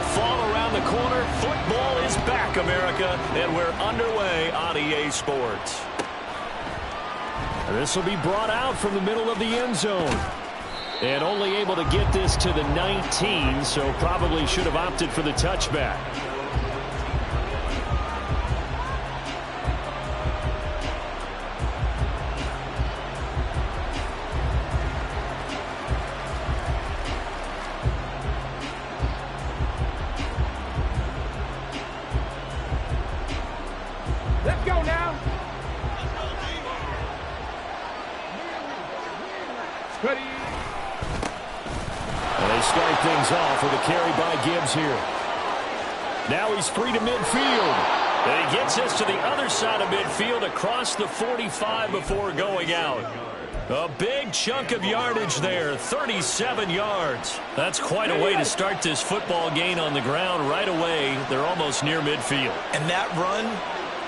fall around the corner. Football is back, America, and we're underway on EA Sports. This will be brought out from the middle of the end zone. And only able to get this to the 19, so probably should have opted for the touchback. Let's go now. Ready. And they start things off with a carry by Gibbs here. Now he's free to midfield. And he gets us to the other side of midfield across the 45 before going out. A big chunk of yardage there, 37 yards. That's quite a way to start this football game on the ground right away. They're almost near midfield. And that run,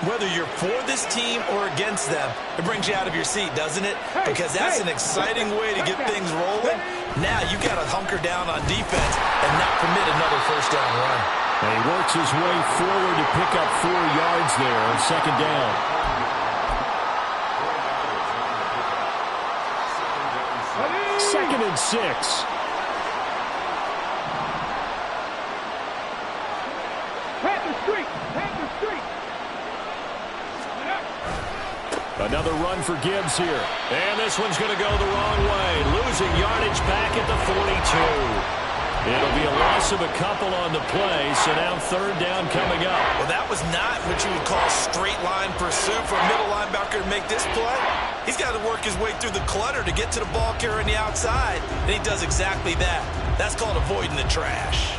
whether you're for this team or against them, it brings you out of your seat, doesn't it? Because that's an exciting way to get things rolling. Now you got to hunker down on defense and not permit another first down run. And he works his way forward to pick up 4 yards there on second down. Second and 6. Another run for Gibbs here. And this one's going to go the wrong way. Losing yardage back at the 42. It'll be a loss of a couple on the play, so now third down coming up. Well, that was not what you would call straight line pursuit for a middle linebacker to make this play. He's got to work his way through the clutter to get to the ball carrier on the outside, and he does exactly that. That's called avoiding the trash.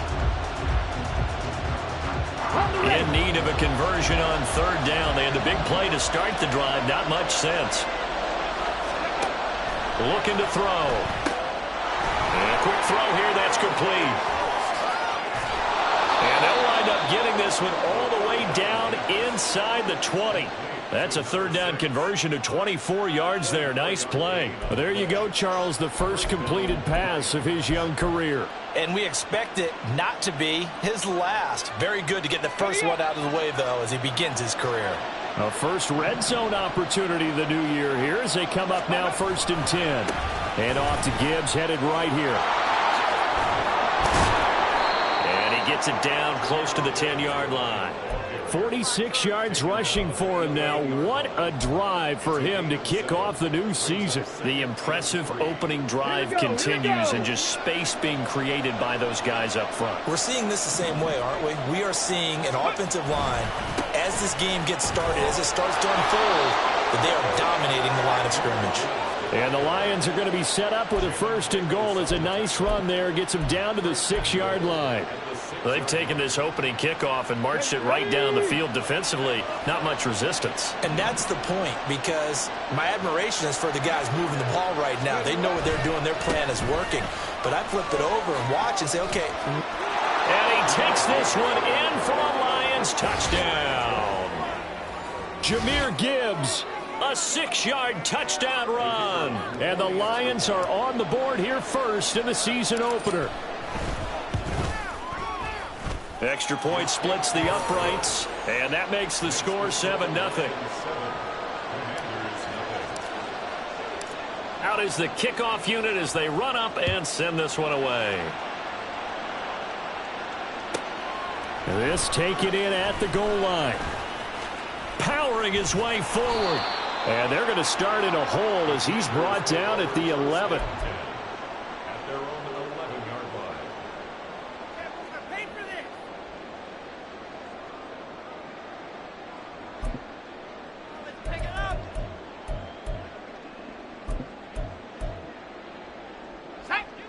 In need of a conversion on third down. They had the big play to start the drive. Not much sense. Looking to throw. And a quick throw here. That's complete. And they'll wind up getting this one all the way down inside the 20. That's a third down conversion of 24 yards there. Nice play. Well, there you go, Charles, the first completed pass of his young career. And we expect it not to be his last. Very good to get the first one out of the way, though, as he begins his career. A first red zone opportunity the new year here as they come up now 1st and 10. And off to Gibbs, headed right here. And he gets it down close to the 10-yard line. 46 yards rushing for him now. What a drive for him to kick off the new season. The impressive opening drive continues and just space being created by those guys up front. We're seeing this the same way, aren't we? We are seeing an offensive line, as this game gets started, as it starts to unfold, that they are dominating the line of scrimmage. And the Lions are going to be set up with a 1st and goal. It's a nice run there. Gets them down to the 6-yard line. They've taken this opening kickoff and marched it right down the field defensively. Not much resistance. And that's the point, because my admiration is for the guys moving the ball right now. They know what they're doing. Their plan is working. But I flip it over and watch and say, okay. And he takes this one in for a Lions touchdown. Jahmyr Gibbs, a 6-yard touchdown run. And the Lions are on the board here first in the season opener. Extra point splits the uprights, and that makes the score 7-0. Out is the kickoff unit as they run up and send this one away. This taken in at the goal line. Powering his way forward. And they're going to start in a hole as he's brought down at the 11.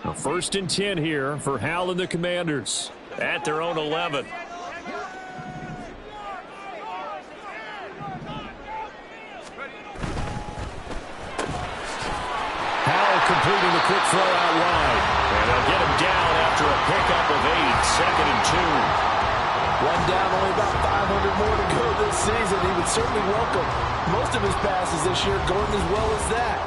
A 1st and 10 here for Hal and the Commanders. At their own 11. Hal completing the quick throw out wide. And they'll get him down after a pickup of 8. 2nd and 2. One down, only about 500 more to go this season. He would certainly welcome most of his passes this year going as well as that.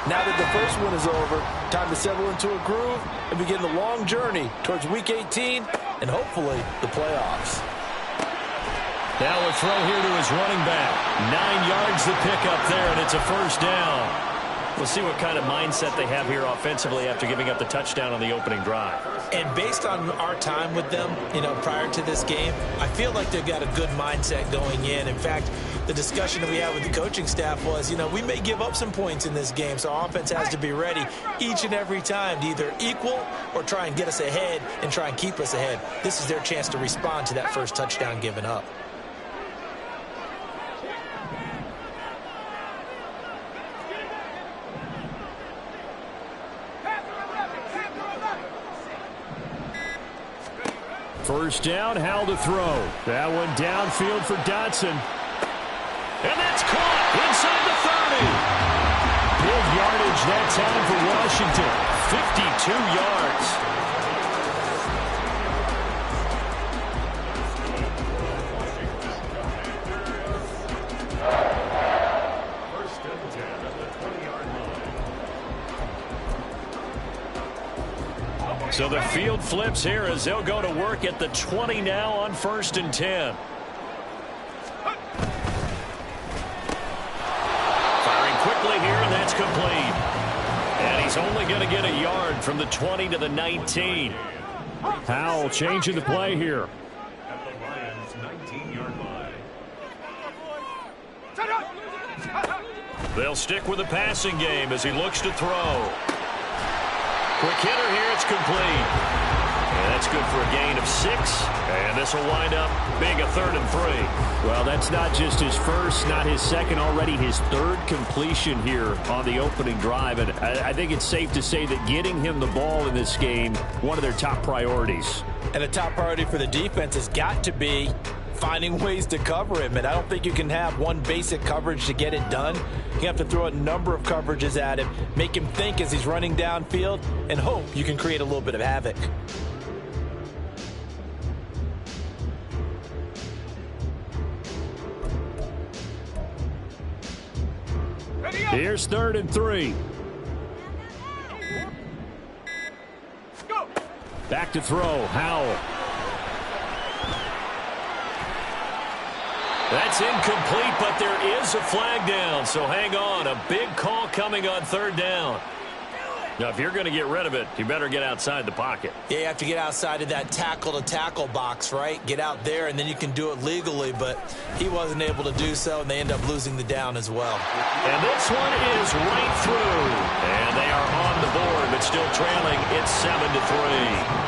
Now that the first one is over, time to settle into a groove and begin the long journey towards Week 18 and hopefully the playoffs. Now a throw here to his running back. 9 yards to pick up there, and it's a first down. We'll see what kind of mindset they have here offensively after giving up the touchdown on the opening drive. And based on our time with them, prior to this game, I feel like they've got a good mindset going in. In fact, the discussion that we had with the coaching staff was, we may give up some points in this game, so our offense has to be ready each and every time to either equal or try and get us ahead and try and keep us ahead. This is their chance to respond to that first touchdown given up. First down, Howell to throw. That one downfield for Dotson. And that's caught inside the 30. Big yardage that time for Washington. 52 yards. So the field flips here as they'll go to work at the 20 now on 1st and 10. Firing quickly here, and that's complete. And he's only going to get a yard from the 20 to the 19. Howell changing the play here. At the Lions' 19-yard line. They'll stick with the passing game as he looks to throw. Quick hitter here, it's complete. And that's good for a gain of 6. And this will wind up being a 3rd and 3. Well, that's not just his first, not his second, already his 3rd completion here on the opening drive. And I think it's safe to say that getting him the ball in this game, one of their top priorities. And a top priority for the defense has got to be finding ways to cover him. And I don't think you can have one basic coverage to get it done. You have to throw a number of coverages at him, make him think as he's running downfield, and hope you can create a little bit of havoc. Here's 3rd and 3. Back to throw, Howell. That's incomplete, but there is a flag down, so hang on. A big call coming on 3rd down. Now, if you're going to get rid of it, you better get outside the pocket. Yeah, you have to get outside of that tackle-to-tackle box, right? Get out there, and then you can do it legally, but he wasn't able to do so, and they end up losing the down as well. And this one is right through. And they are on the board, but still trailing. It's 7-3.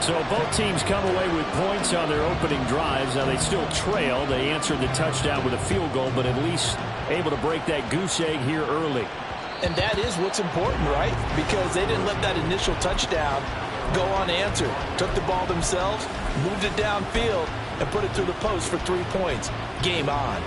So both teams come away with points on their opening drives. Now, they still trail. They answered the touchdown with a field goal, but at least able to break that goose egg here early. And that is what's important, right? Because they didn't let that initial touchdown go unanswered. Took the ball themselves, moved it downfield, and put it through the post for 3 points. Game on.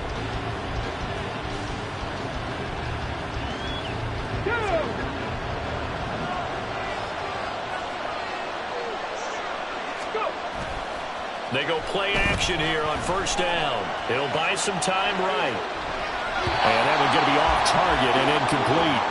They go play action here on 1st down. It'll buy some time right. And that one's going to be off target and incomplete.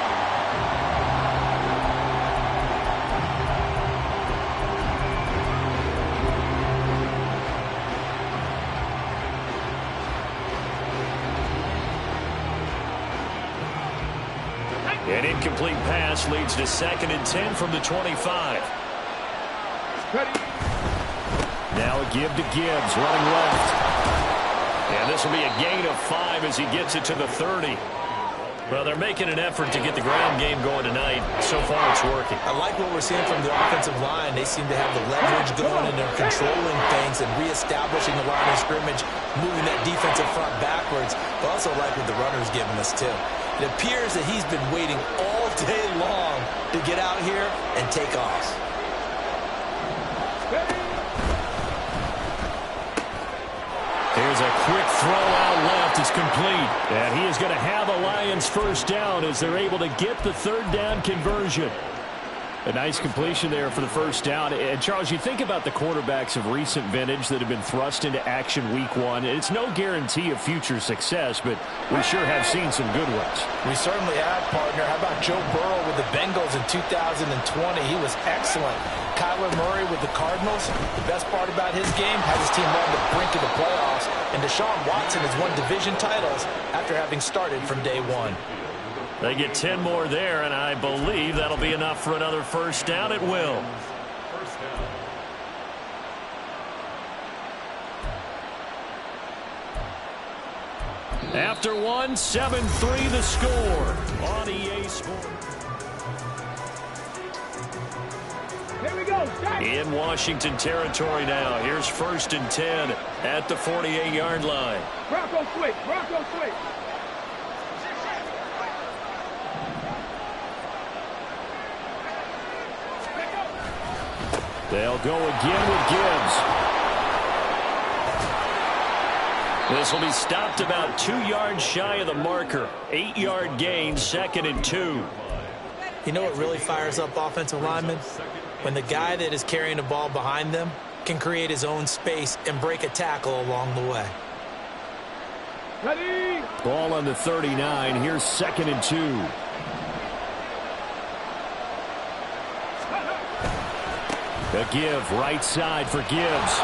An incomplete pass leads to 2nd and 10 from the 25. Now a give to Gibbs, running left. And this will be a gain of 5 as he gets it to the 30. Well, they're making an effort to get the ground game going tonight. So far, it's working. I like what we're seeing from the offensive line. They seem to have the leverage going, and they're controlling things and reestablishing the line of scrimmage, moving that defensive front backwards. But also like what the runner's giving us, too. It appears that he's been waiting all day long to get out here and take off. Here's a quick throw out left. It's complete. And he is going to have a Lions 1st down as they're able to get the 3rd down conversion. A nice completion there for the first down. And, Charles, you think about the quarterbacks of recent vintage that have been thrust into action week one. It's no guarantee of future success, but we sure have seen some good ones. We certainly have, partner. How about Joe Burrow with the Bengals in 2020? He was excellent. Kyler Murray with the Cardinals. The best part about his game has his team on the brink of the playoffs. And Deshaun Watson has won division titles after having started from day one. They get 10 more there, and I believe that'll be enough for another first down. It will. After one, 7-3 the score on EA Sports. Here we go. In Washington territory now. Here's 1st and 10 at the 48-yard line. Bronco switch. Bronco switch. They'll go again with Gibbs. This will be stopped about 2 yards shy of the marker. 8-yard gain, 2nd and 2. You know what really fires up offensive linemen? When the guy that is carrying the ball behind them can create his own space and break a tackle along the way. Ready. Ball on the 39. Here's 2nd and 2. The give, right side for Gibbs.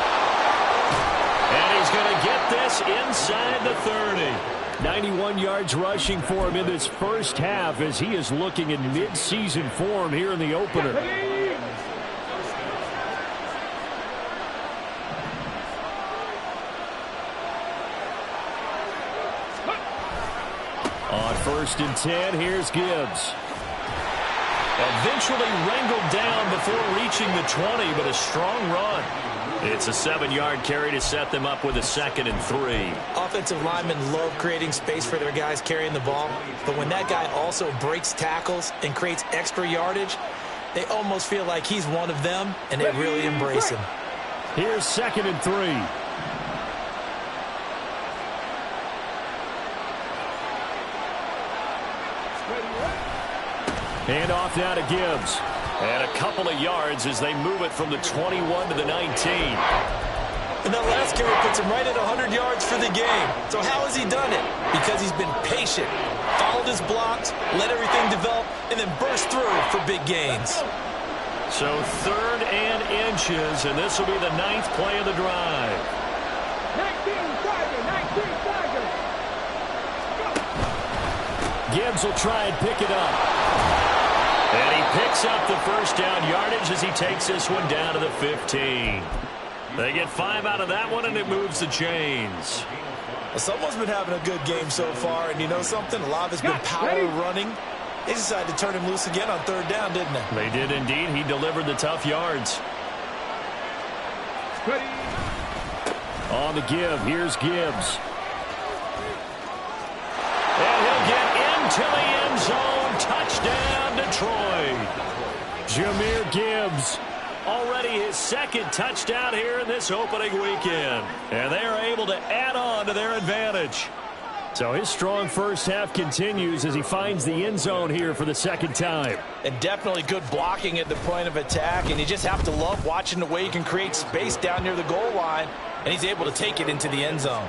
And he's going to get this inside the 30. 91 yards rushing for him in this first half as he is looking in mid-season form here in the opener. On 1st and 10, here's Gibbs. Eventually wrangled down before reaching the 20, but a strong run. It's a 7-yard carry to set them up with a 2nd and 3. Offensive linemen love creating space for their guys carrying the ball, but when that guy also breaks tackles and creates extra yardage, they almost feel like he's one of them, and they really embrace him. Here's 2nd and 3. Hand off now to Gibbs. And a couple of yards as they move it from the 21 to the 19. And that last carry puts him right at 100 yards for the game. So how has he done it? Because he's been patient, followed his blocks, let everything develop, and then burst through for big gains. So 3rd and inches, and this will be the 9th play of the drive. 19 Tiger. Gibbs will try and pick it up. And he picks up the first down yardage as he takes this one down to the 15. They get 5 out of that one, and it moves the chains. Well, someone's been having a good game so far, and you know something? A lot of it's been power running. They decided to turn him loose again on 3rd down, didn't they? They did indeed. He delivered the tough yards. Ready. On the give, here's Gibbs. And he'll get into the end zone. Touchdown, Detroit. Jahmyr Gibbs, already his 2nd touchdown here in this opening weekend. And they are able to add on to their advantage. So his strong first half continues as he finds the end zone here for the 2nd time. And definitely good blocking at the point of attack. And you just have to love watching the way he can create space down near the goal line. And he's able to take it into the end zone.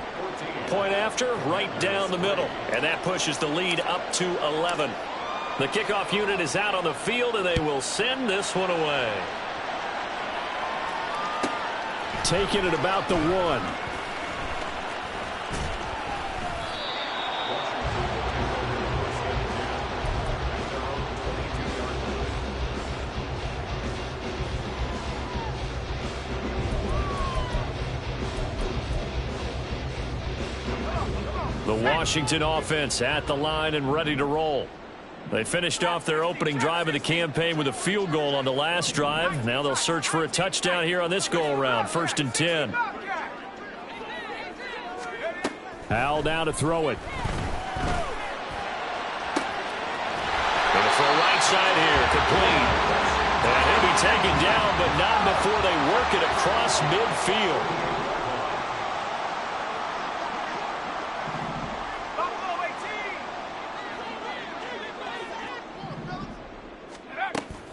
Point after, right down the middle. And that pushes the lead up to 11. The kickoff unit is out on the field, and they will send this one away. Taking it about the 1. The Washington offense at the line and ready to roll. They finished off their opening drive of the campaign with a field goal on the last drive. Now they'll search for a touchdown here on this go-around. 1st and 10. Howell down to throw it. And for a right side here, complete. And he'll be taken down, but not before they work it across midfield.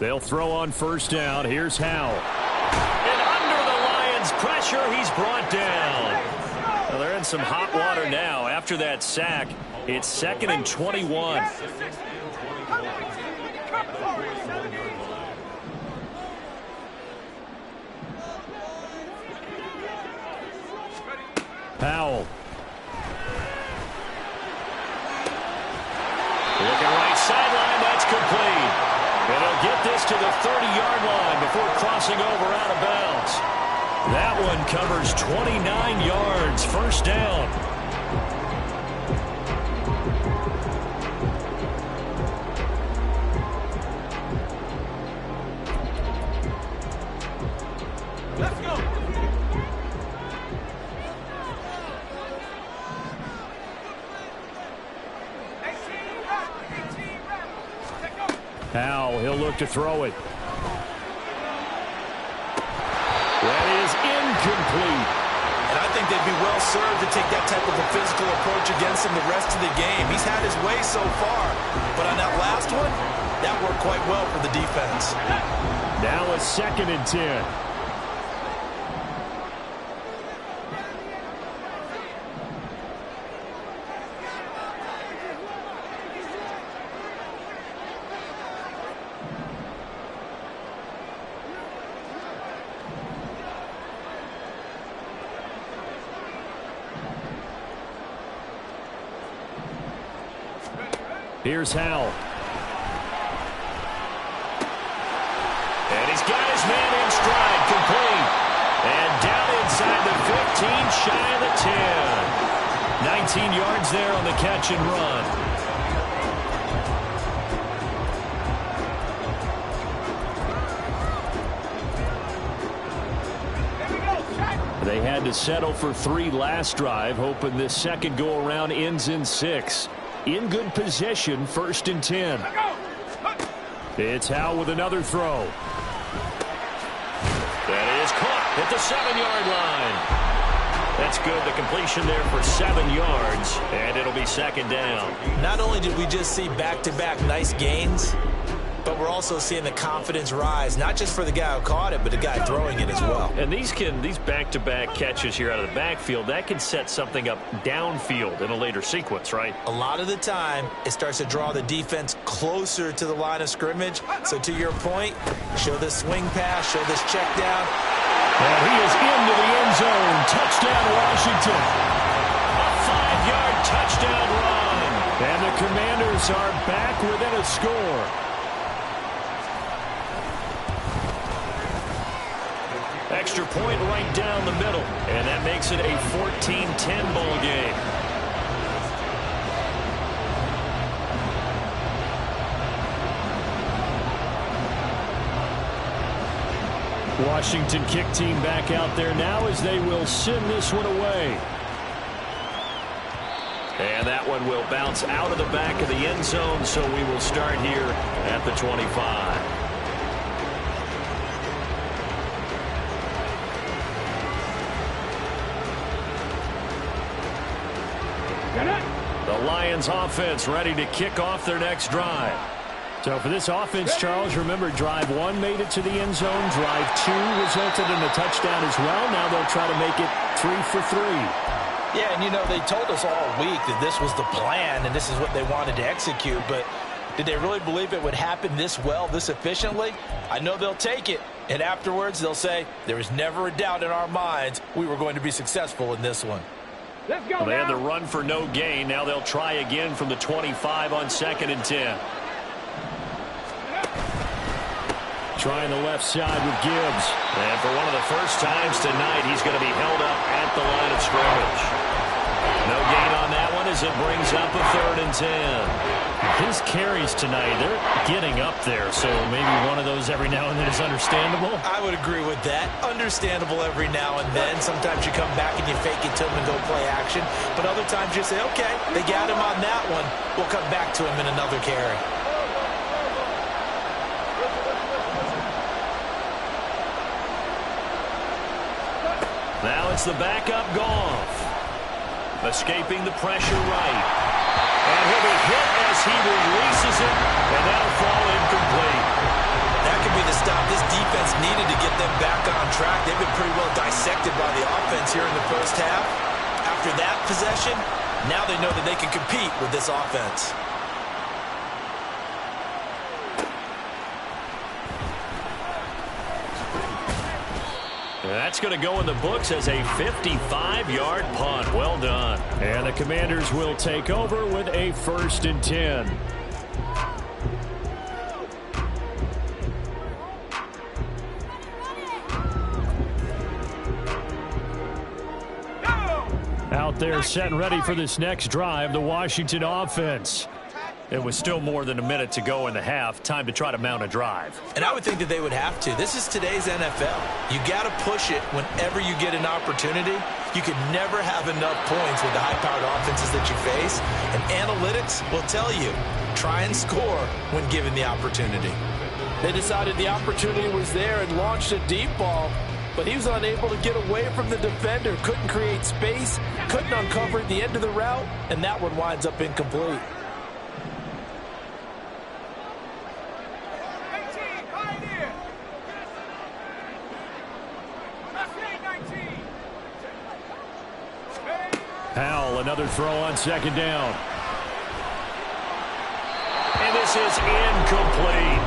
They'll throw on first down. Here's Howell. And under the Lions' pressure, he's brought down. Well, they're in some hot water now. After that sack, it's 2nd and 21. Powell. Looking right sideline, that's complete. And he'll get this to the 30-yard line before crossing over out of bounds. That one covers 29 yards, first down. Let's go. Powell, he'll look to throw it. That is incomplete. And I think they'd be well served to take that type of a physical approach against him the rest of the game. He's had his way so far, but on that last one, that worked quite well for the defense. Now a 2nd and 10. Here's Howell. And he's got his man in stride, complete. And down inside the 15, shy of the 10. 19 yards there on the catch and run. They had to settle for 3 last drive, hoping this second go-around ends in 6. In good position, 1st and 10. It's Howell with another throw. That is caught at the 7-yard line. That's good. The completion there for 7 yards, and it'll be 2nd down. Not only did we just see back-to-back nice gains, but we're also seeing the confidence rise, not just for the guy who caught it, but the guy throwing it as well. And these back-to-back catches here out of the backfield, that can set something up downfield in a later sequence, right? A lot of the time, it starts to draw the defense closer to the line of scrimmage. So to your point, show this swing pass, show this check down. And he is into the end zone. Touchdown, Washington. A 5-yard touchdown run. And the Commanders are back within a score. Extra point right down the middle, and that makes it a 14-10 ball game. Washington kick team back out there now as they will send this one away. And that one will bounce out of the back of the end zone, so we will start here at the 25. The Lions offense ready to kick off their next drive. So for this offense, Charles, remember drive 1 made it to the end zone. Drive 2 resulted in a touchdown as well. Now they'll try to make it 3 for 3. Yeah, and you know, they told us all week that this was the plan and this is what they wanted to execute, but did they really believe it would happen this well, this efficiently? I know they'll take it, and afterwards they'll say, there was never a doubt in our minds we were going to be successful in this one. Let's go. Well, they had the run for no gain. Now they'll try again from the 25 on 2nd and 10. Trying the left side with Gibbs. And for one of the first times tonight, he's going to be held up at the line of scrimmage. No gain on that one as it brings up a 3rd and 10. His carries tonight, they're getting up there, so maybe one of those every now and then is understandable. I would agree with that. Understandable every now and then. Sometimes you come back and you fake it to him and go play action. But other times you say, okay, they got him on that one. We'll come back to him in another carry. Now it's the backup Goff. Escaping the pressure right. And he'll be hit as he releases it, and that'll fall incomplete. That needed to get them back on track. They've been pretty well dissected by the offense here in the first half. After that possession, now they know that they can compete with this offense. That's going to go in the books as a 55-yard punt. Well done. And the Commanders will take over with a 1st and 10. Out there set and ready for this next drive, the Washington offense. It was still more than a minute to go in the half. Time to try to mount a drive. And I would think that they would have to. This is today's NFL. You got to push it whenever you get an opportunity. You could never have enough points with the high-powered offenses that you face. And analytics will tell you, try and score when given the opportunity. They decided the opportunity was there and launched a deep ball, but he was unable to get away from the defender, couldn't create space, couldn't uncover the end of the route, and that one winds up incomplete. Powell, another throw on 2nd down. And this is incomplete.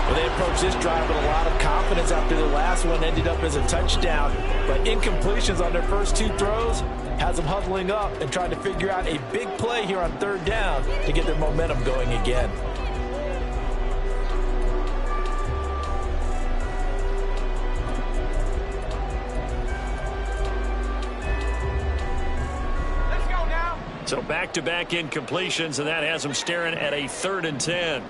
Well, they approached this drive with a lot of confidence after the last one ended up as a touchdown. But incompletions on their first 2 throws has them huddling up and trying to figure out a big play here on 3rd down to get their momentum going again. So back-to-back incompletions, and that has them staring at a 3rd and 10.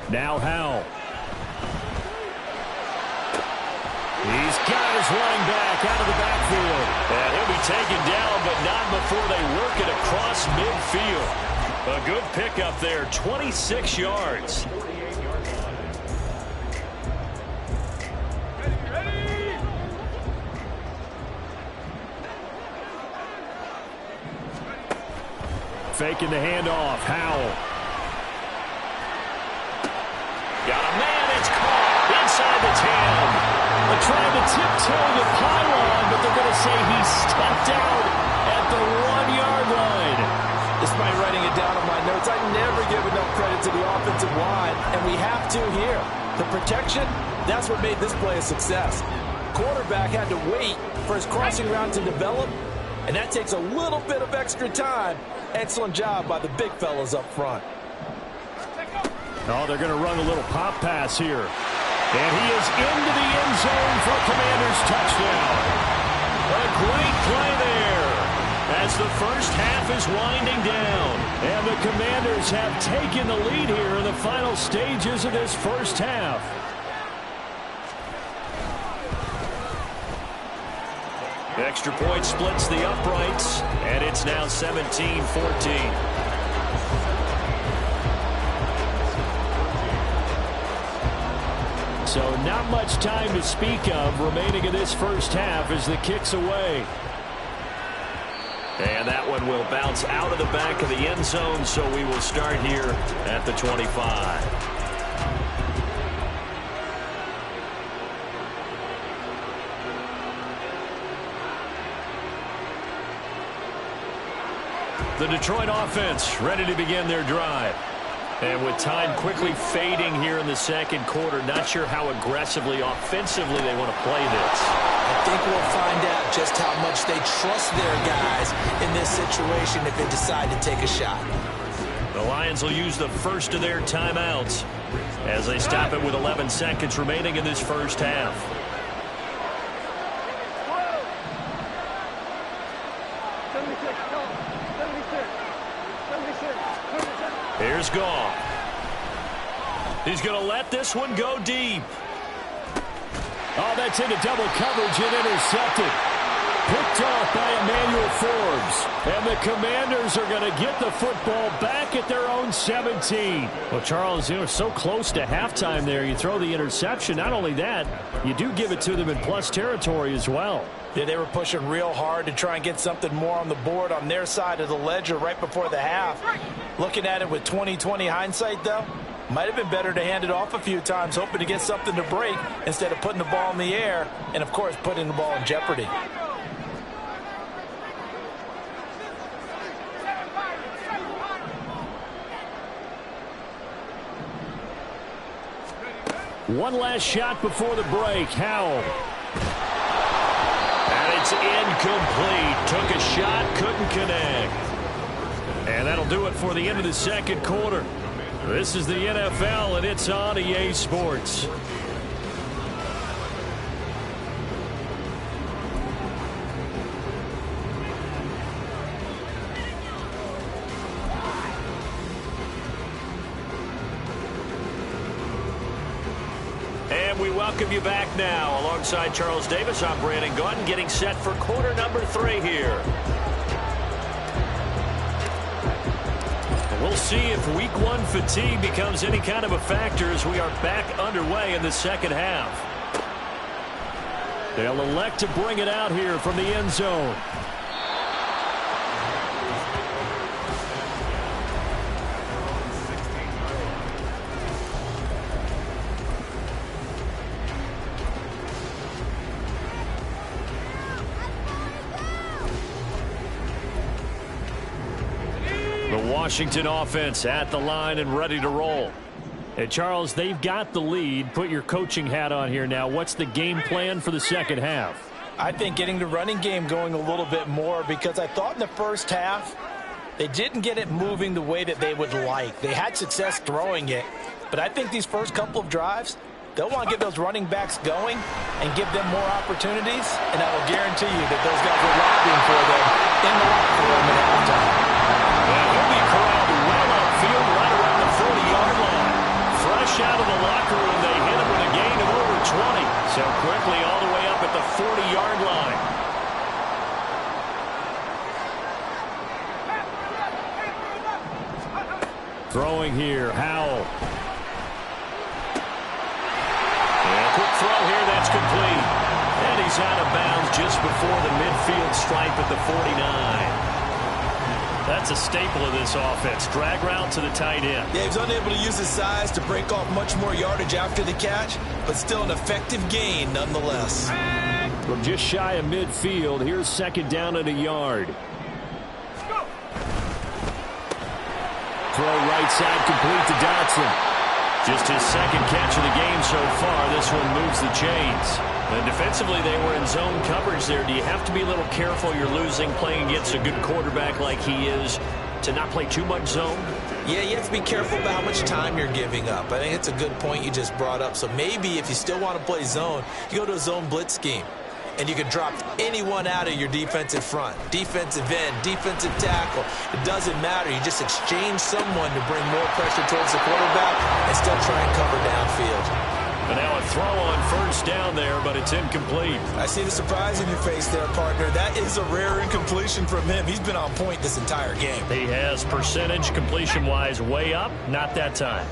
Now Howell. He's got his running back out of the backfield. And he'll be taken down, but not before they work it across midfield. A good pickup there, 26 yards. Faking the handoff. Howell. Got a man. It's caught inside the 10. They're trying to tiptoe the pylon, but they're going to say he stepped out at the 1-yard line. Despite writing it down on my notes, I never give enough credit to the offensive line, and we have to here. The protection, that's what made this play a success. Quarterback had to wait for his crossing route to develop, and that takes a little bit of extra time. Excellent job by the big fellas up front. Oh, they're going to run a little pop pass here. And he is into the end zone for a Commanders touchdown. A great play there as the first half is winding down. And the Commanders have taken the lead here in the final stages of this first half. Extra point splits the uprights, and it's now 17-14. So not much time to speak of remaining in this first half as the kick's away. And that one will bounce out of the back of the end zone, so we will start here at the 25. The Detroit offense ready to begin their drive. And with time quickly fading here in the second quarter, not sure how aggressively, offensively they want to play this. I think we'll find out just how much they trust their guys in this situation if they decide to take a shot. The Lions will use the first of their timeouts as they stop it with 11 seconds remaining in this first half. Here's Goff. He's going to let this one go deep. Oh, that's into double coverage and intercepted. Picked off by Emmanuel Forbes. And the Commanders are going to get the football back at their own 17. Well, Charles, so close to halftime there. You throw the interception. Not only that, you do give it to them in plus territory as well. Yeah, they were pushing real hard to try and get something more on the board on their side of the ledger right before the half. Looking at it with 20/20 hindsight, though, might have been better to hand it off a few times, hoping to get something to break instead of putting the ball in the air and, of course, putting the ball in jeopardy. One last shot before the break. Howell. And it's incomplete. Took a shot, couldn't connect. And that'll do it for the end of the second quarter. This is the NFL, and it's on EA Sports. And we welcome you back now. Alongside Charles Davis, I'm Brandon Gaudin, getting set for quarter number 3 here. And we'll see if week 1 fatigue becomes any kind of a factor as we are back underway in the second half. They'll elect to bring it out here from the end zone. Washington offense at the line and ready to roll. And Charles, they've got the lead. Put your coaching hat on here now. What's the game plan for the second half? I think getting the running game going a little bit more, because I thought in the first half they didn't get it moving the way that they would like. They had success throwing it, but I think these first couple of drives, they'll want to get those running backs going and give them more opportunities, and I will guarantee you that those guys are lobbying for them in the locker room at halftime. He'll be corralled well upfield right around the 40-yard line. Fresh out of the locker room, they hit him with a gain of over 20. So quickly all the way up at the 40-yard line. Throwing here, Howell. And a quick throw here, that's complete. And he's out of bounds just before the midfield stripe at the 49. That's a staple of this offense. Drag route to the tight end. Yeah, he's unable to use his size to break off much more yardage after the catch, but still an effective gain nonetheless. From just shy of midfield, here's second down and a yard. Throw right side complete to Dotson. Just his second catch of the game so far. This one moves the chains. And defensively, they were in zone coverage there. Do you have to be a little careful? You're losing playing against a good quarterback like he is to not play too much zone? Yeah, you have to be careful about how much time you're giving up. I think it's a good point you just brought up. So maybe if you still want to play zone, you go to a zone blitz scheme. And you can drop anyone out of your defensive front. Defensive end, defensive tackle. It doesn't matter. You just exchange someone to bring more pressure towards the quarterback and still try and cover downfield. And now a throw on first down there, but it's incomplete. I see the surprise in your face there, partner. That is a rare incompletion from him. He's been on point this entire game. He has percentage completion-wise way up. Not that time.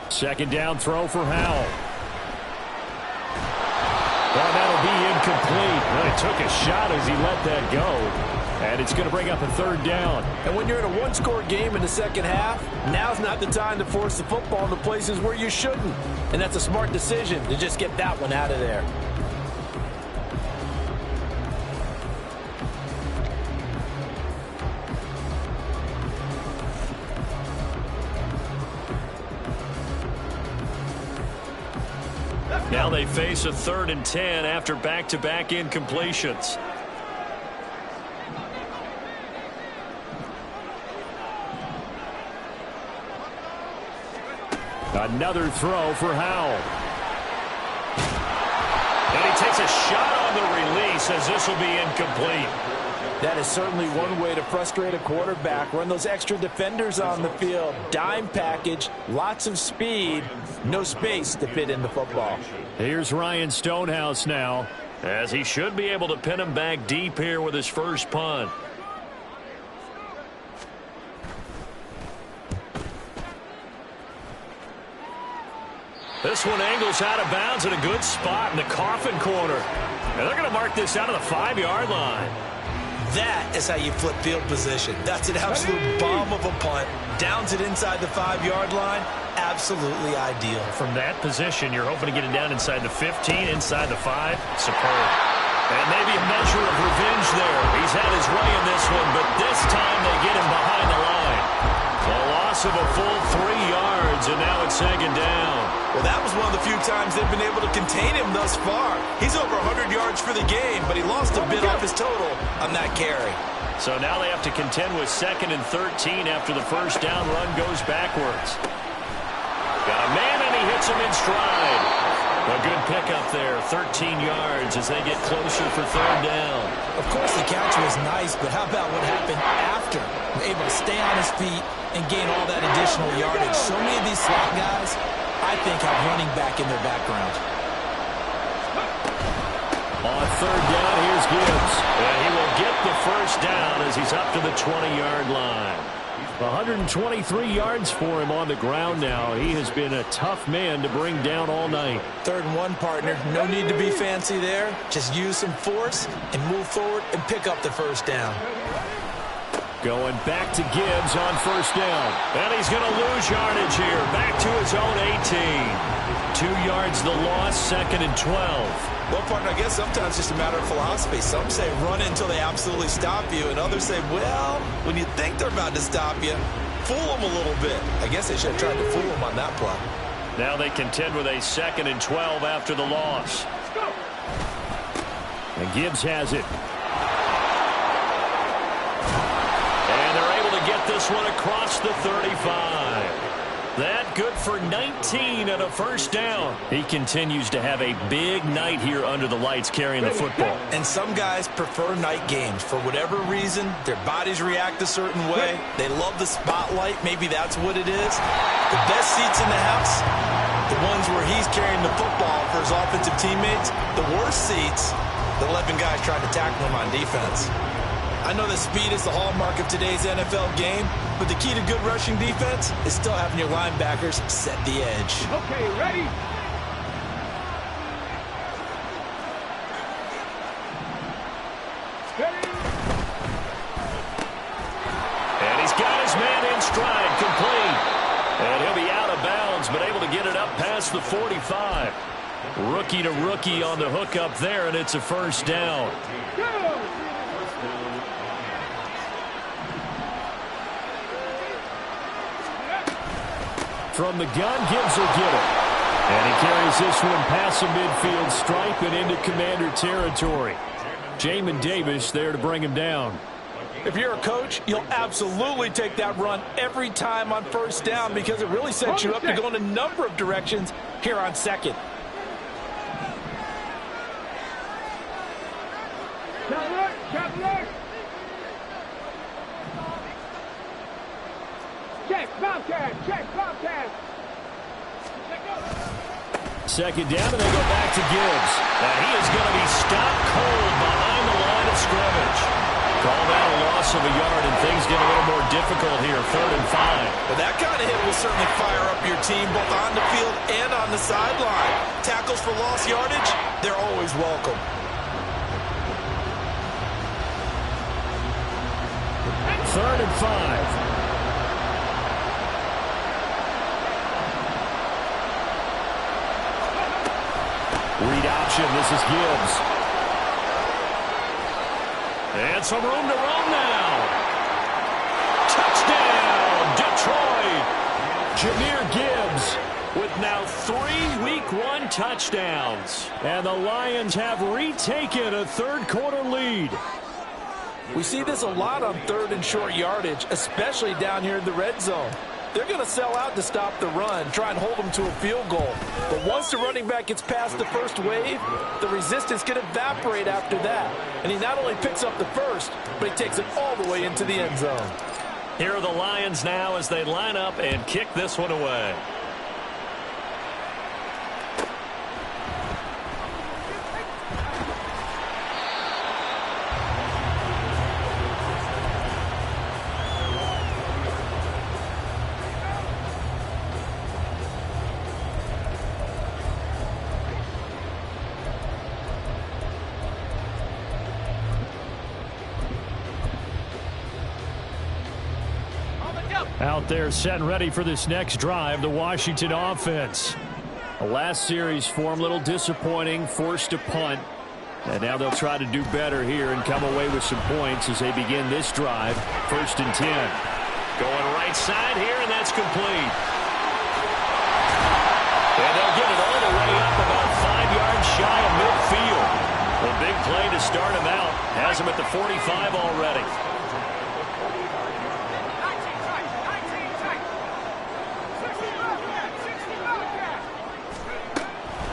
Second down throw for Howell. Well, that'll be incomplete. Well, he took a shot as he let that go. And it's going to bring up a third down. And when you're in a one-score game in the second half, now's not the time to force the football into places where you shouldn't. And that's a smart decision to just get that one out of there. Now they face a 3rd and 10 after back-to-back incompletions. Another throw for Howell. And he takes a shot on the release as this will be incomplete. That is certainly one way to frustrate a quarterback. Run those extra defenders on the field. Dime package, lots of speed, no space to fit in the football. Here's Ryan Stonehouse now, as he should be able to pin him back deep here with his first punt. This one angles out of bounds at a good spot in the coffin corner. And they're going to mark this out of the 5-yard line. That is how you flip field position. That's an absolute bomb of a punt. Downs it inside the 5-yard line. Absolutely ideal. From that position, you're hoping to get it down inside the 15, inside the 5. Superb. And maybe a measure of revenge there. He's had his way in this one, but this time they get him behind the line. A loss of a full 3 yards, and now it's second down. Well, that was one of the few times they've been able to contain him thus far. He's over 100 yards for the game, but he lost a bit off his total on that carry. So now they have to contend with 2nd and 13 after the first down run goes backwards. Got a man, and he hits him in stride. A good pickup there, 13 yards as they get closer for 3rd down. Of course, the catch was nice, but how about what happened after? Able to stay on his feet and gain all that additional yardage. So many of these slot guys, I think, have running back in their background. On 3rd down, here's Gibbs. And he will get the first down as he's up to the 20-yard line. 123 yards for him on the ground now. He has been a tough man to bring down all night. 3rd and 1, partner. No need to be fancy there. Just use some force and move forward and pick up the first down. Going back to Gibbs on 1st down. And he's going to lose yardage here. Back to his own 18. 2 yards the loss, 2nd and 12. Well, partner, I guess sometimes it's just a matter of philosophy. Some say run until they absolutely stop you, and others say, well, when you think they're about to stop you, fool them a little bit. I guess they should have tried to fool them on that play. Now they contend with a 2nd and 12 after the loss. And Gibbs has it. And they're able to get this one across the 35. That good for 19 and a first down. He continues to have a big night here under the lights carrying the football. And some guys prefer night games. For whatever reason, their bodies react a certain way. They love the spotlight. Maybe that's what it is. The best seats in the house, the ones where he's carrying the football for his offensive teammates. The worst seats, the 11 guys trying to tackle him on defense. I know that speed is the hallmark of today's NFL game, but the key to good rushing defense is still having your linebackers set the edge. Okay, ready? Steady. And he's got his man in stride, complete. And he'll be out of bounds, but able to get it up past the 45. Rookie to rookie on the hook up there, and it's a first down. Go! From the gun, Gibbs will get it. And he carries this one past the midfield stripe and into Commander territory. Jamin Davis there to bring him down. If you're a coach, you'll absolutely take that run every time on 1st down because it really sets you up to go in a number of directions here on 2nd. Check, Bobcat, check, Bobcat. 2nd down, and they go back to Gibbs. And he is going to be stopped cold behind the line of scrimmage. Called out a loss of a yard, and things get a little more difficult here, 3rd and 5. Well, that kind of hit will certainly fire up your team both on the field and on the sideline. Tackles for lost yardage, they're always welcome. 3rd and 5. Read option. This is Gibbs. And some room to run now. Touchdown, Detroit. Jahmyr Gibbs with now 3 Week 1 touchdowns. And the Lions have retaken a 3rd quarter lead. We see this a lot on 3rd and short yardage, especially down here in the red zone. they're going to sell out to stop the run, try and hold them to a field goal. But once the running back gets past the first wave, the resistance can evaporate after that. And he not only picks up the first, but he takes it all the way into the end zone. Here are the Lions now as they line up and kick this one away. Out there set and ready for this next drive, the Washington offense. The last series for them, a little disappointing, forced to punt. And now they'll try to do better here and come away with some points as they begin this drive. 1st and 10. Going right side here, and that's complete. And they'll get it all the way up about 5 yards shy of midfield. A big play to start him out. Has him at the 45 already.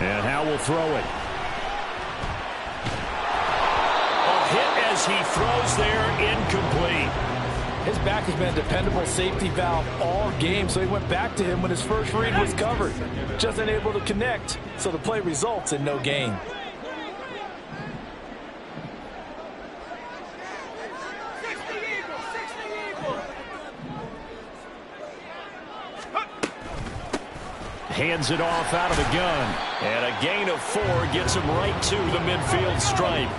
And Howe will throw it. A hit as he throws there, incomplete. His back has been a dependable safety valve all game, so he went back to him when his first read was covered. Just unable to connect, so the play results in no gain. Hands it off out of the gun. And a gain of 4 gets him right to the midfield stripe.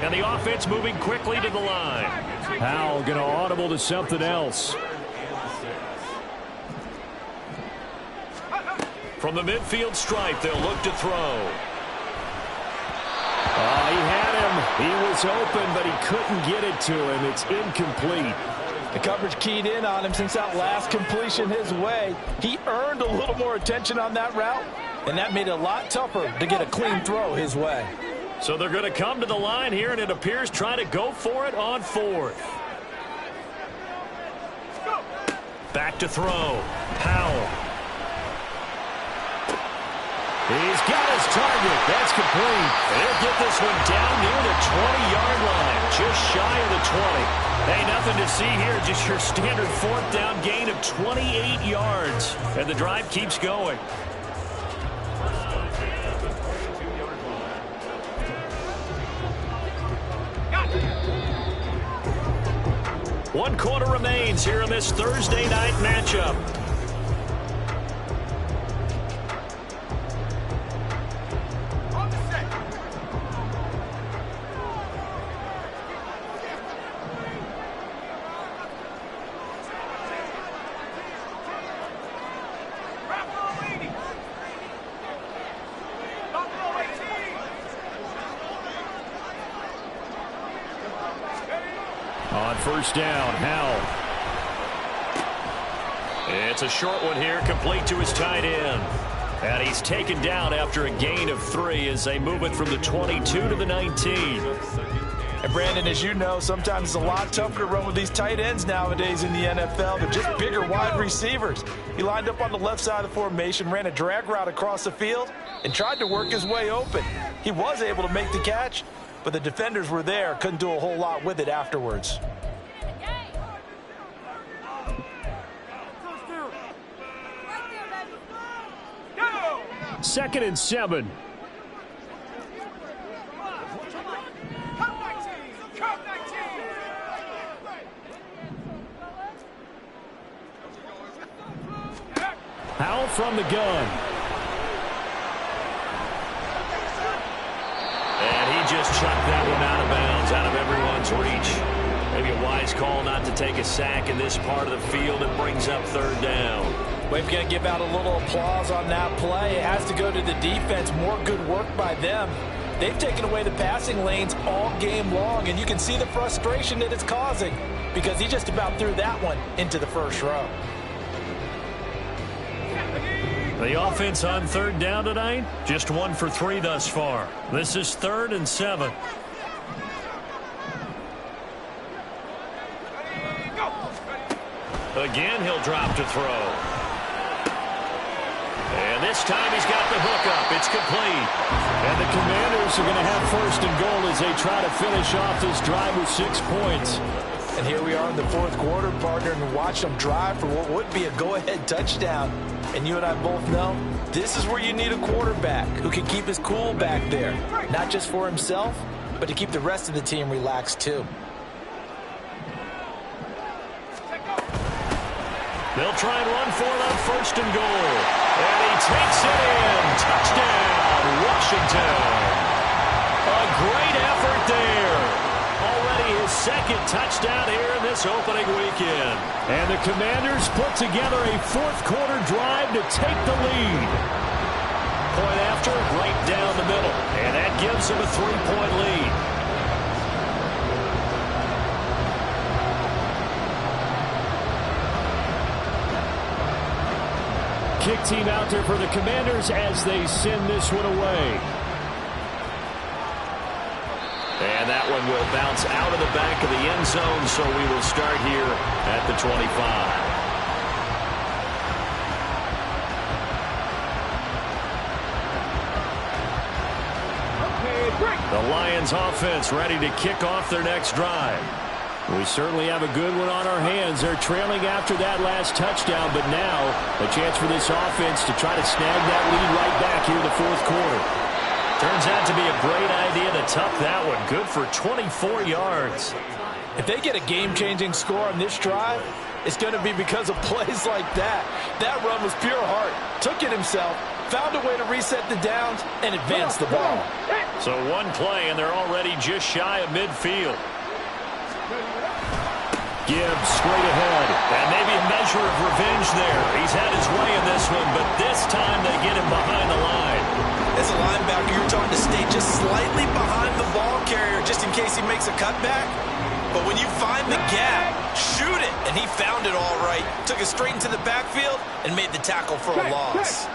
And the offense moving quickly to the line. Howell going to audible to something else. From the midfield stripe, they'll look to throw. He had him. He was open, but he couldn't get it to him. It's incomplete. The coverage keyed in on him since that last completion his way. He earned a little more attention on that route, and that made it a lot tougher to get a clean throw his way. So they're going to come to the line here, and it appears trying to go for it on 4th. Back to throw. Powell. He's got his target. That's complete. They'll get this one down near the 20-yard line, just shy of the 20. Hey, nothing to see here, just your standard 4th down gain of 28 yards. And the drive keeps going. One quarter remains here in this Thursday night matchup. On 1st down, Howell. It's a short one here, complete to his tight end. And he's taken down after a gain of 3 as they move it from the 22 to the 19. And Brandon, as you know, sometimes it's a lot tougher to run with these tight ends nowadays in the NFL. They're just bigger wide receivers. He lined up on the left side of the formation, ran a drag route across the field, and tried to work his way open. He was able to make the catch, but the defenders were there, couldn't do a whole lot with it afterwards. Second and 7. Howell from the gun. And he just chucked that one out of bounds, out of everyone's reach. Maybe a wise call not to take a sack in this part of the field. It brings up 3rd down. We've got to give out a little applause on that play. It has to go to the defense. More good work by them. They've taken away the passing lanes all game long, and you can see the frustration that it's causing because he just about threw that one into the first row. The offense on 3rd down tonight, just 1 for 3 thus far. This is 3rd and 7. Again, he'll drop to throw. And this time he's got the hook up. It's complete. And the Commanders are going to have first and goal as they try to finish off this drive with 6 points. And here we are in the fourth quarter, partner, and watch them drive for what would be a go-ahead touchdown. And you and I both know this is where you need a quarterback who can keep his cool back there. Not just for himself, but to keep the rest of the team relaxed too. They'll try and run for it on first and goal. And he takes it in. Touchdown, Washington. A great effort there. Already his second touchdown here in this opening weekend. And the Commanders put together a fourth quarter drive to take the lead. Point after, right down the middle. And that gives them a 3-point lead. Kick team out there for the Commanders as they send this one away. And that one will bounce out of the back of the end zone, so we will start here at the 25. The Lions offense ready to kick off their next drive. We certainly have a good one on our hands. They're trailing after that last touchdown, but now a chance for this offense to try to snag that lead right back here in the fourth quarter. Turns out to be a great idea to tuck that one. Good for 24 yards. If they get a game-changing score on this drive, it's going to be because of plays like that. That run was pure heart. Took it himself, found a way to reset the downs, and advance the ball. So one play, and they're already just shy of midfield. Gibbs straight ahead, and maybe a measure of revenge there. He's had his way in this one, but this time they get him behind the line. As a linebacker, you're trying to stay just slightly behind the ball carrier just in case he makes a cutback. But when you find the gap, shoot it. And he found it all right. Took it straight into the backfield and made the tackle for a loss.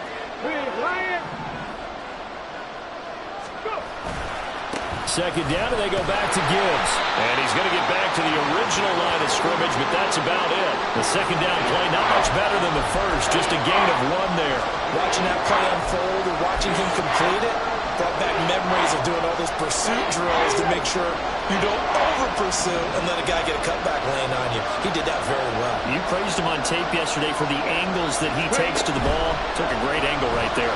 Second down, and they go back to Gibbs. And he's going to get back to the original line of scrimmage, but that's about it. The second down play, not much better than the first, just a gain of 1 there. Watching that play unfold and watching him complete it brought back memories of doing all those pursuit drills to make sure you don't over-pursue and let a guy get a cutback land on you. He did that very well. You praised him on tape yesterday for the angles that he takes to the ball. Took a great angle right there.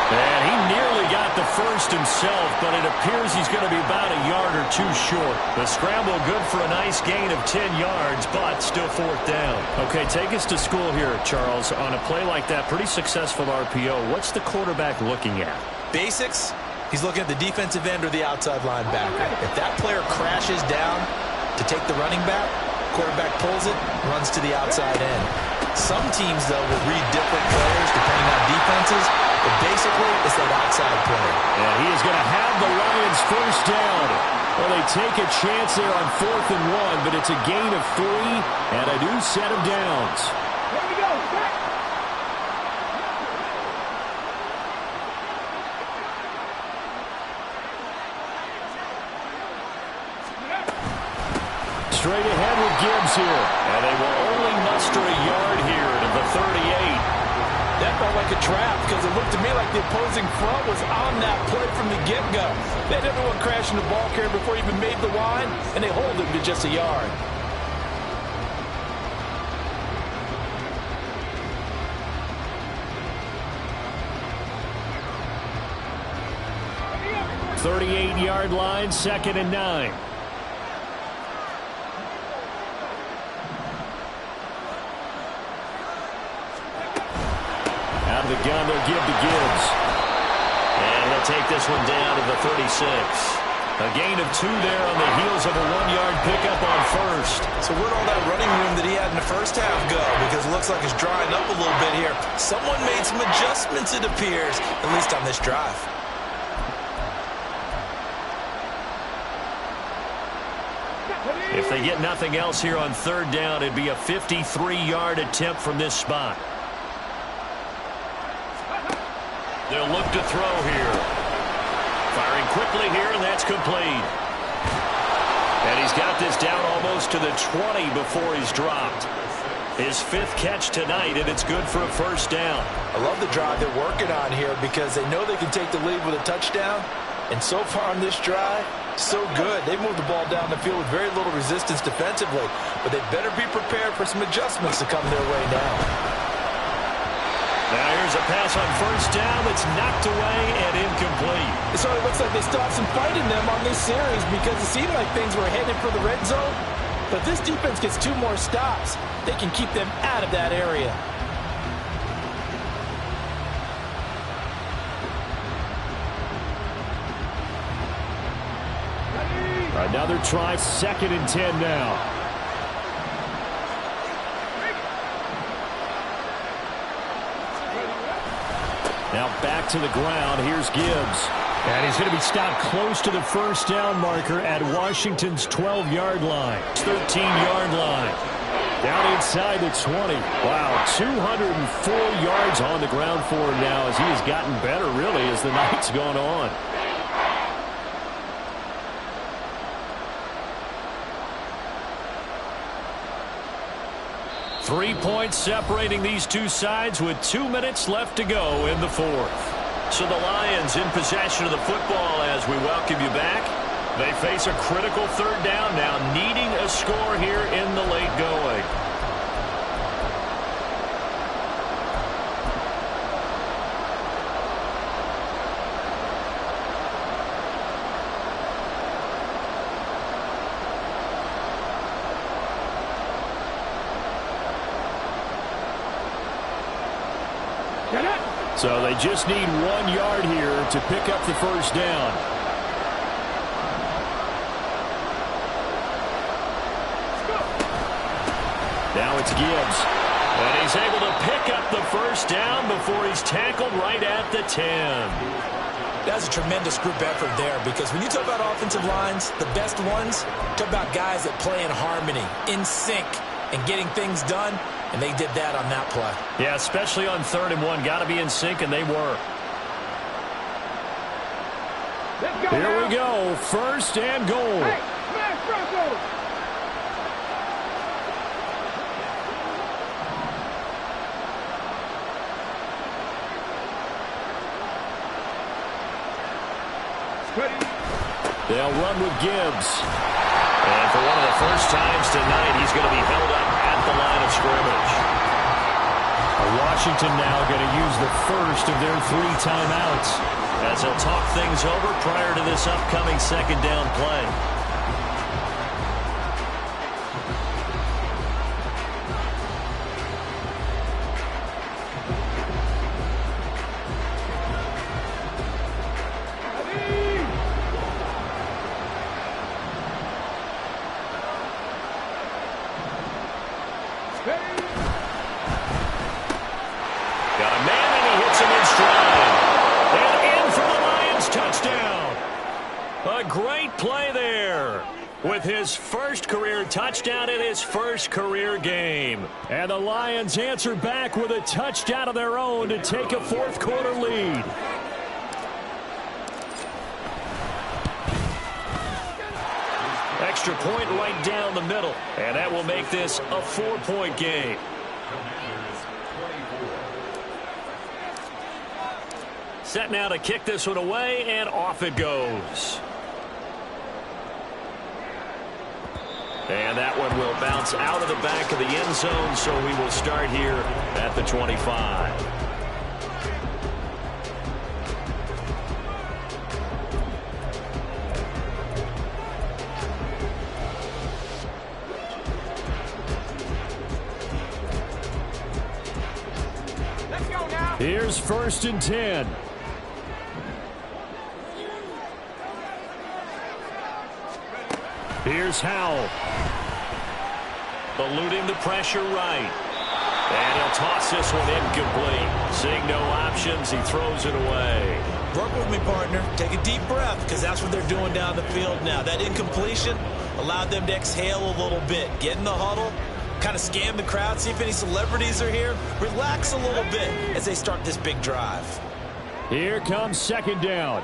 And he nearly got the first himself, but it appears he's going to be about a yard or 2 short. The scramble good for a nice gain of 10 yards, but still fourth down. Okay, take us to school here, Charles. On a play like that, pretty successful RPO. What's the quarterback looking at? Basics, he's looking at the defensive end or the outside linebacker. If that player crashes down to take the running back, quarterback pulls it, runs to the outside end. Some teams, though, will read different players depending on defenses. But basically, it's that outside play. And he is going to have the Lions first down. Well, they take a chance there on 4th and 1, but it's a gain of 3 and a new set of downs. Here we go. Back. Straight ahead with Gibbs here. And they will only muster a yard here to the 38. That felt like a trap because it looked to me like the opposing front was on that play from the get-go. They had everyone crashing the ball carrier before he even made the line, and they hold him to just a yard. Ready up. 38-yard line, 2nd and 9. Out of the gun, they'll give to Gibbs. And he'll take this one down to the 36. A gain of 2 there on the heels of a 1-yard pickup on first. So where'd all that running room that he had in the first half go? Because it looks like it's drying up a little bit here. Someone made some adjustments, it appears, at least on this drive. If they get nothing else here on 3rd down, it'd be a 53-yard attempt from this spot. They'll look to throw here. Firing quickly here, and that's complete. And he's got this down almost to the 20 before he's dropped. His 5th catch tonight, and it's good for a first down. I love the drive they're working on here because they know they can take the lead with a touchdown. And so far on this drive, so good. They moved the ball down the field with very little resistance defensively. But they better be prepared for some adjustments to come their way now. Now here's a pass on first down that's knocked away and incomplete. It sort of looks like they still have some fight in them on this series because it seemed like things were headed for the red zone. But this defense gets 2 more stops. They can keep them out of that area. Another try, 2nd and 10 now. Now back to the ground. Here's Gibbs. And he's going to be stopped close to the first down marker at Washington's 12-yard line. 13-yard line. Down inside the 20. Wow, 204 yards on the ground for him now as he has gotten better, really, as the night's gone on. Three points separating these two sides with 2 minutes left to go in the 4th. So the Lions in possession of the football as we welcome you back. They face a critical 3rd down now, needing a score here in the late going. So they just need 1 yard here to pick up the first down. Now it's Gibbs. And he's able to pick up the first down before he's tackled right at the 10. That's a tremendous group effort there because when you talk about offensive lines, the best ones, talk about guys that play in harmony, in sync, and getting things done. And they did that on that play. Yeah, especially on 3rd and 1. Got to be in sync, and they were. Here we go. 1st and goal. Hey, smash Broncos! They'll run with Gibbs. And for one of the first times tonight, he's going to be held up at the line of scrimmage. Washington now going to use the first of their 3 timeouts as they'll talk things over prior to this upcoming 2nd down play. His first career touchdown in his first career game. And the Lions answer back with a touchdown of their own to take a 4th quarter lead. Extra point right down the middle. And that will make this a 4-point game. Set now to kick this one away, and off it goes. And that one will bounce out of the back of the end zone, so we will start here at the 25. Let's go now. Here's 1st and 10. Here's Howell. Eluding the pressure right. And he'll toss this one incomplete. Seeing no options, he throws it away. Work with me, partner. Take a deep breath because that's what they're doing down the field now. That incompletion allowed them to exhale a little bit. Get in the huddle, kind of scan the crowd, see if any celebrities are here. Relax a little bit as they start this big drive. Here comes 2nd down.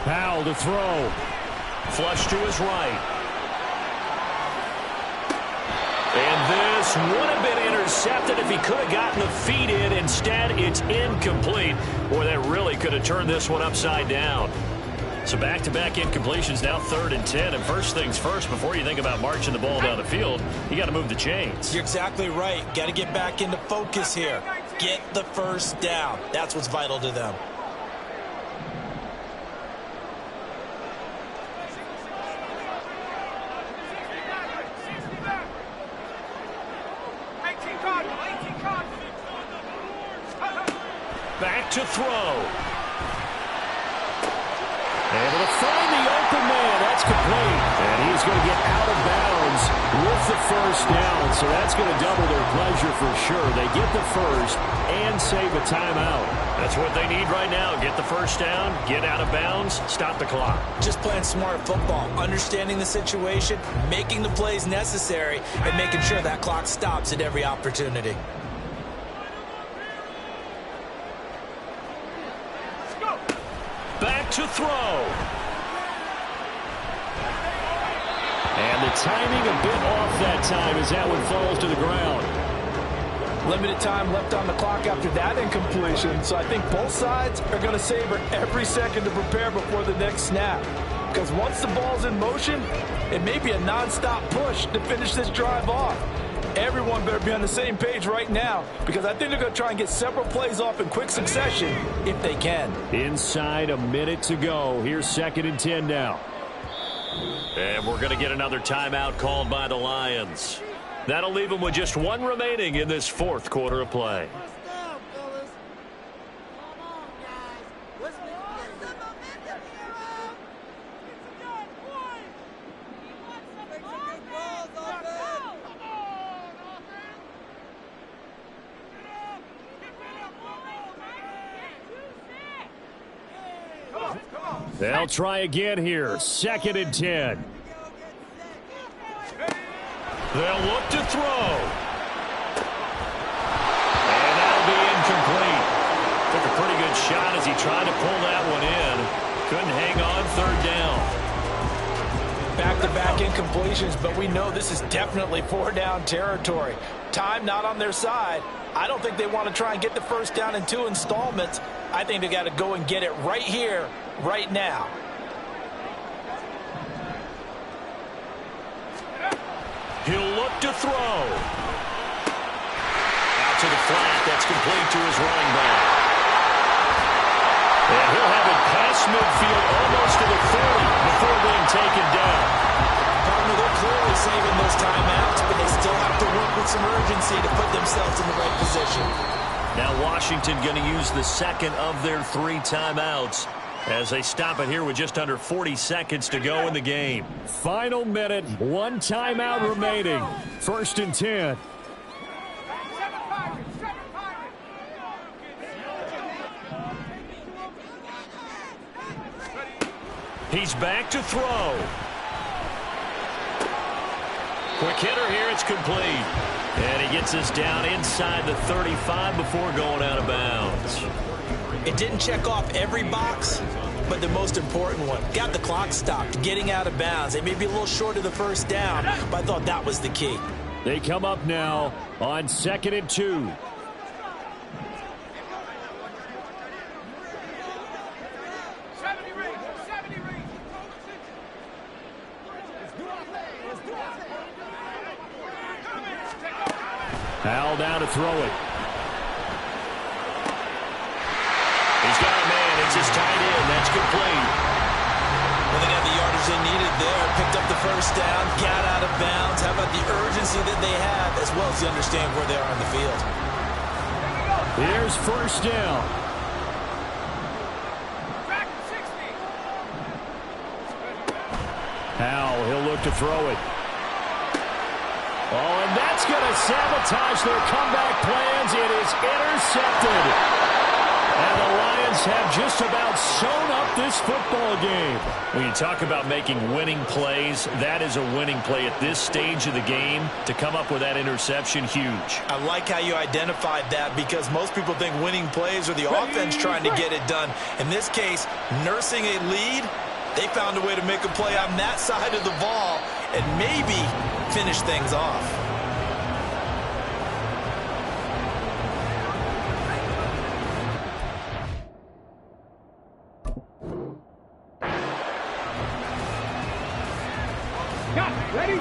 Powell to throw. Flush to his right. And this would have been intercepted if he could have gotten the feet in. Instead, it's incomplete. Boy, that really could have turned this one upside down. So back-to-back incompletions, now 3rd and 10. And first things first, before you think about marching the ball down the field, you got to move the chains. You're exactly right. Got to get back into focus here. Get the first down. That's what's vital to them. Back to throw. Able to find the open man. That's complete. And he's going to get out of bounds with the first down. So that's going to double their pleasure for sure. They get the first and save a timeout. That's what they need right now. Get the first down, get out of bounds, stop the clock. Just playing smart football, understanding the situation, making the plays necessary, and making sure that clock stops at every opportunity. Back to throw. And the timing a bit off that time as that one falls to the ground. Limited time left on the clock after that incompletion, so I think both sides are going to savor every second to prepare before the next snap. Because once the ball's in motion, it may be a non-stop push to finish this drive off. Everyone better be on the same page right now, because I think they're going to try and get several plays off in quick succession if they can. Inside a minute to go. Here's 2nd and 10 now. And we're going to get another timeout called by the Lions. That'll leave them with just one remaining in this 4th quarter of play. They'll try again here. 2nd and 10. They'll look to throw. And that'll be incomplete. Took a pretty good shot as he tried to pull that one in. Couldn't hang on 3rd down. Back-to-back incompletions, but we know this is definitely 4-down territory. Time not on their side. I don't think they want to try and get the first down in 2 installments. I think they got to go and get it right here, right now. He'll look to throw. Out to the flat. That's complete to his running back. And he'll have it past midfield almost to the 30 before being taken down. Partner, they're clearly saving those timeouts, but they still have to work with some urgency to put themselves in the right position. Now Washington going to use the 2nd of their 3 timeouts as they stop it here with just under 40 seconds to go in the game. Final minute, 1 timeout remaining. 1st and 10. He's back to throw. Quick hitter here, it's complete. And he gets us down inside the 35 before going out of bounds. It didn't check off every box, but the most important one. Got the clock stopped, getting out of bounds. They may be a little short of the first down, but I thought that was the key. They come up now on 2nd and 2. Powell down to throw it. He's got a man. It's just tied in. That's complete. Well, they got the yardage they needed there. Picked up the first down. Got out of bounds. How about the urgency that they have, as well as they understand where they are on the field. Here's 1st down. Powell, he'll look to throw it. Oh, and that's going to sabotage their comeback plans. It is intercepted. And the Lions have just about sewn up this football game. When you talk about making winning plays, that is a winning play at this stage of the game. To come up with that interception, huge. I like how you identified that, because most people think winning plays are the offense trying to get it done. In this case, nursing a lead, they found a way to make a play on that side of the ball and maybe finish things off. Ready?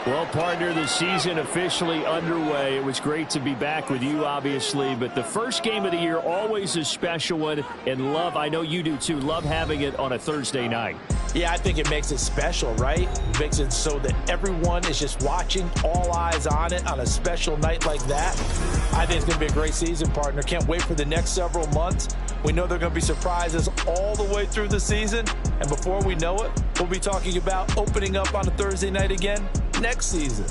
Well, partner, the season officially underway. It was great to be back with you, obviously, but the first game of the year always a special one, and love, I know you do too, love having it on a Thursday night. Yeah, I think it makes it special, right? It makes it so that everyone is just watching, all eyes on it on a special night like that. I think it's going to be a great season, partner. Can't wait for the next several months. We know there are going to be surprises all the way through the season, and before we know it, we'll be talking about opening up on a Thursday night again next season.